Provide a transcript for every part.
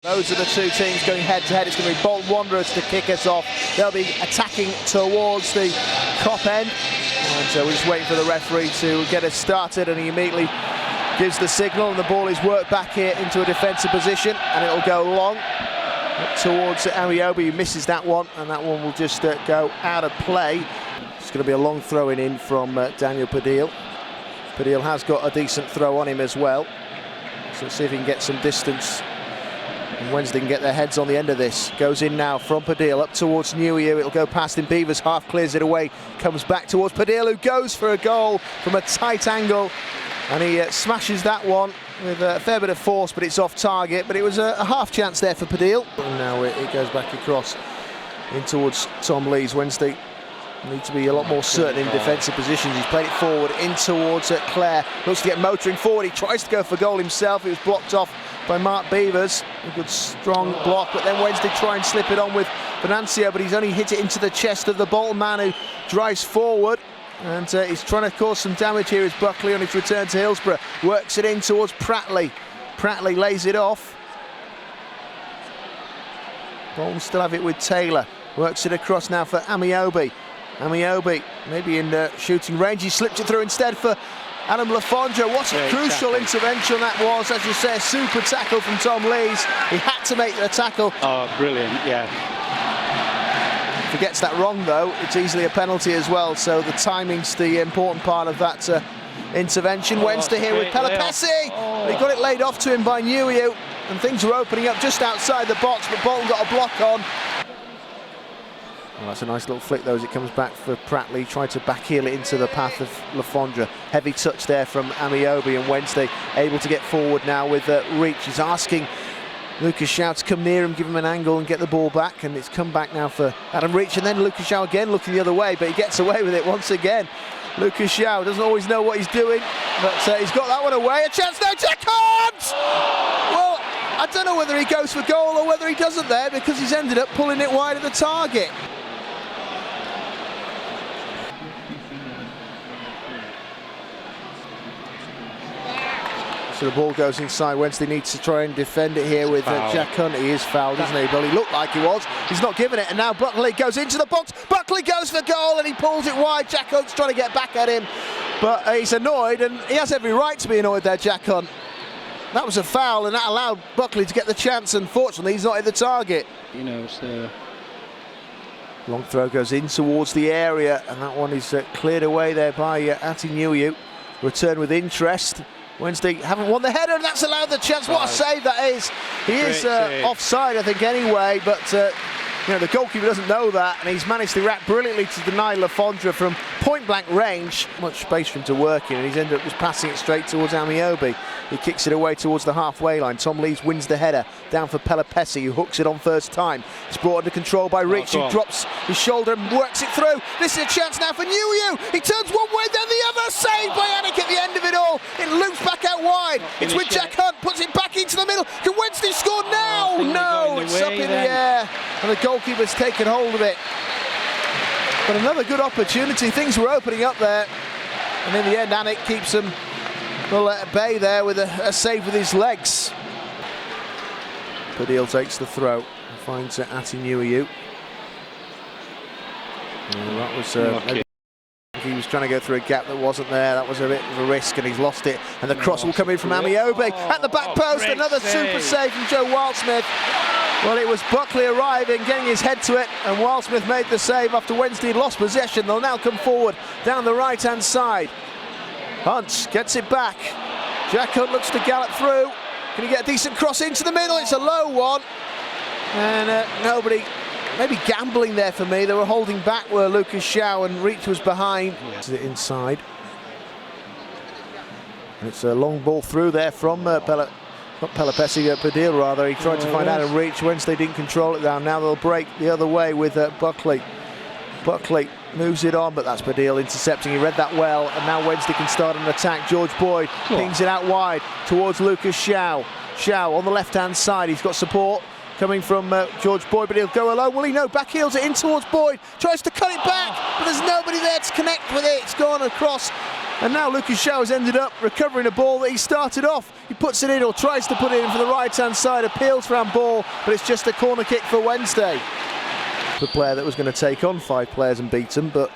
Those are the two teams going head-to-head. It's going to be Bolton Wanderers to kick us off. They'll be attacking towards the Kop end. And we're just waiting for the referee to get us started, and he immediately gives the signal, and the ball is worked back here into a defensive position, and it'll go long towards Amiobi, who misses that one, and that one will just go out of play. It's going to be a long throwing in from Daniel Padil. Padil has got a decent throw on him as well, so let's see if he can get some distance. And Wednesday can get their heads on the end of this. Goes in now from Padil up towards Newiu. It'll go past him. Beavers half clears it away. Comes back towards Padil, who goes for a goal from a tight angle. And he smashes that one with a fair bit of force, but it's off target. But it was a half chance there for Padil. And now it goes back across in towards Tom Lees. Wednesday need to be a lot more certain in defensive positions. He's played it forward in towards Clare. Looks to get motoring forward. He tries to go for goal himself. It was blocked off by Mark Beavers. A good strong block, but then Wednesday try and slip it on with Venancio, but he's only hit it into the chest of the Bolton man, who drives forward. And he's trying to cause some damage here as Buckley on his return to Hillsborough works it in towards Pratley. Pratley lays it off. Bolton still have it with Taylor. Works it across now for Amiobi. Amiobi maybe in shooting range. He slipped it through instead for Adam Lafondra. What a crucial intervention that was. As you say, a super tackle from Tom Lees. He had to make the tackle. Oh, brilliant, yeah. If he gets that wrong, though, it's easily a penalty as well. So the timing's the important part of that intervention. Wednesday here with Pelopessi. He got it laid off to him by Newiu, and things are opening up just outside the box, but Bolton got a block on. Well, that's a nice little flick though as it comes back for Pratley. Tried to backheel it into the path of Lafondra. Heavy touch there from Amiobi, and Wednesday able to get forward now with Reach. He's asking Lucas Shaw to come near him, give him an angle and get the ball back, and it's come back now for Adam Reach, and then Lucas Shaw again looking the other way, but he gets away with it once again. Lucas Shaw doesn't always know what he's doing, but he's got that one away. A chance now, Jack Hunt! Well, I don't know whether he goes for goal or whether he doesn't there, because he's ended up pulling it wide of the target. So the ball goes inside. Wednesday needs to try and defend it here with Jack Hunt. He is fouled, isn't he? Well, he looked like he was. He's not giving it, and now Buckley goes into the box. Buckley goes for goal, and he pulls it wide. Jack Hunt's trying to get back at him, but he's annoyed, and he has every right to be annoyed there, Jack Hunt. That was a foul, and that allowed Buckley to get the chance. Unfortunately, he's not hit the target. You know, so long throw goes in towards the area, and that one is cleared away there by Ati Newiu. Return with interest. Wednesday haven't won the header, and that's allowed the chance. What a save that is. He is offside, I think, anyway, but you know, the goalkeeper doesn't know that, and he's managed to react brilliantly to deny Lafondra from point-blank range. Much space for him to work in, and he's ended up just passing it straight towards Amiobi. He kicks it away towards the halfway line. Tom Lees wins the header down for Pelopessi, who hooks it on first time. It's brought under control by Reach, who drops his shoulder and works it through. This is a chance now for Newiu. He turns one way, then the other. Saved by Anik at the end of it all. It loops back out wide. It's with Jack Hunt, puts it back into the middle. Can Wednesday score now? No, it's up in the air, and the goalkeeper's taken hold of it. But another good opportunity. Things were opening up there, and in the end, Anik keeps them at bay there with a save with his legs. Padil takes the throw and finds Ati Newiu. That was he was trying to go through a gap that wasn't there. That was a bit of a risk, and he's lost it. And the cross will come in from Amiobi at the back post. Another super save from Joe Wildsmith. Well, it was Buckley arriving, getting his head to it, and Wildsmith made the save after Wednesday had lost possession. They'll now come forward down the right-hand side. Hunt gets it back. Jack Hunt looks to gallop through. Can he get a decent cross into the middle? It's a low one. And nobody, maybe gambling there for me. They were holding back where Lucas Shaw, and Reach was behind. Yeah. Inside. And it's a long ball through there from Pelopessi, Padil rather. He tried to find out a Reach. Wednesday didn't control it down. Now they'll break the other way with Buckley. Buckley moves it on, but that's Padil intercepting. He read that well, and now Wednesday can start an attack. George Boyd pings it out wide towards Lucas Shaw. Shaw on the left-hand side. He's got support coming from George Boyd, but he'll go alone. Will he? No, backheels it in towards Boyd. Tries to cut it back, but there's nobody there to connect with it. It's gone across And now Lucas Showers ended up recovering a ball that he started off. He puts it in, or tries to put it in for the right-hand side, appeals for handball, but it's just a corner kick for Wednesday. The player that was going to take on 5 players and beat them, but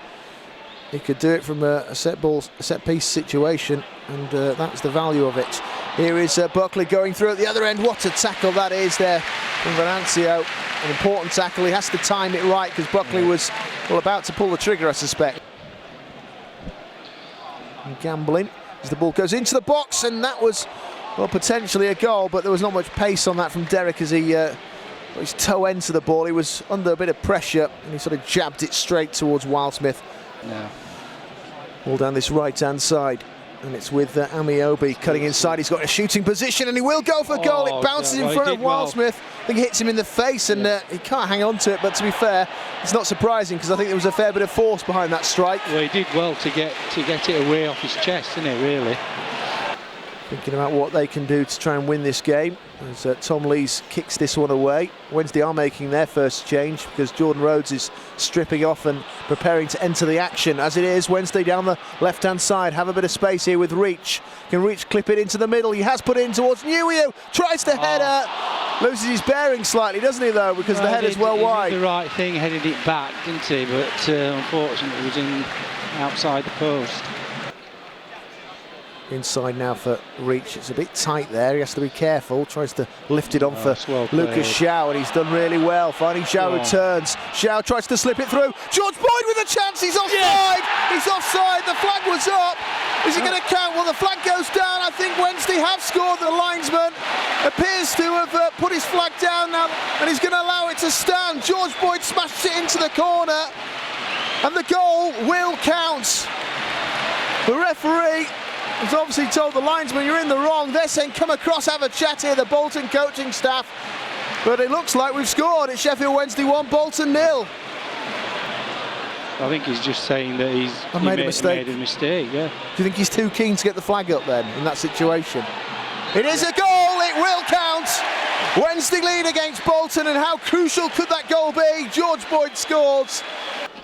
he could do it from a set-piece situation, and that's the value of it. Here is Buckley going through at the other end. What a tackle that is there from Venancio. An important tackle. He has to time it right because Buckley was about to pull the trigger, I suspect. And gambling as the ball goes into the box, and that was potentially a goal, but there was not much pace on that from Derek as he got his toe end to the ball. He was under a bit of pressure and he sort of jabbed it straight towards Wildsmith. Yeah. All down this right-hand side, and it's with Amiobi cutting inside. He's got a shooting position and he will go for goal. It bounces in front of Wildsmith. I think it hits him in the face, and he can't hang on to it, but to be fair, it's not surprising because I think there was a fair bit of force behind that strike. Well, he did well to get it away off his chest, didn't it, really? Thinking about what they can do to try and win this game as Tom Lees kicks this one away. Wednesday are making their first change because Jordan Rhodes is stripping off and preparing to enter the action. As it is, Wednesday down the left-hand side have a bit of space here with Reach. Can Reach clip it into the middle? He has put it in towards Nuio, tries to header, loses his bearing slightly, doesn't he, though, because the header's well wide. He did the right thing, headed it back, didn't he? But unfortunately it was outside the post. Inside now for Reach. It's a bit tight there. He has to be careful. Tries to lift it on for Lucas Shaw, and he's done really well. Finding Shaw returns. Shaw tries to slip it through. George Boyd with a chance. He's offside. Yes. He's offside. The flag was up. Is it going to count? Well, the flag goes down. I think Wednesday have scored. The linesman appears to have put his flag down now, and he's going to allow it to stand. George Boyd smashed it into the corner, and the goal will count. The referee has obviously told the linesman, you're in the wrong. They're saying come across, have a chat here, the Bolton coaching staff. But it looks like we've scored. It's Sheffield Wednesday 1, Bolton 0. I think he's just saying that he made a mistake, yeah. Do you think he's too keen to get the flag up then in that situation? It is a goal, it will count. Wednesday lead against Bolton, and how crucial could that goal be? George Boyd scores.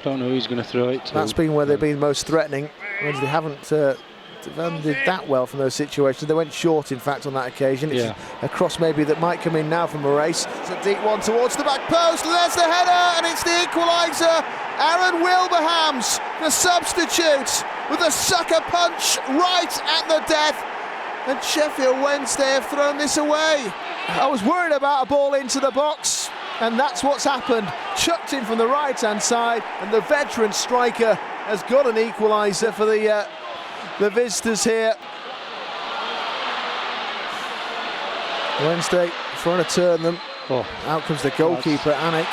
Don't know who's going to throw it to. That's been where they've been most threatening. Wednesday haven't defended that well from those situations. They went short, in fact, on that occasion. It's a cross maybe that might come in now from Moraes. It's a deep one towards the back post, and there's the header, and it's the equaliser. Aaron Wilbraham's the substitute with a sucker punch right at the death, and Sheffield Wednesday have thrown this away. I was worried about a ball into the box, and that's what's happened. Chucked in from the right-hand side, and the veteran striker has got an equaliser for the visitors here. Wednesday trying to turn them. Out comes the goalkeeper, Anik.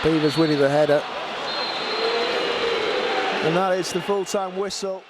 Beavers winning the header. And that is the full-time whistle.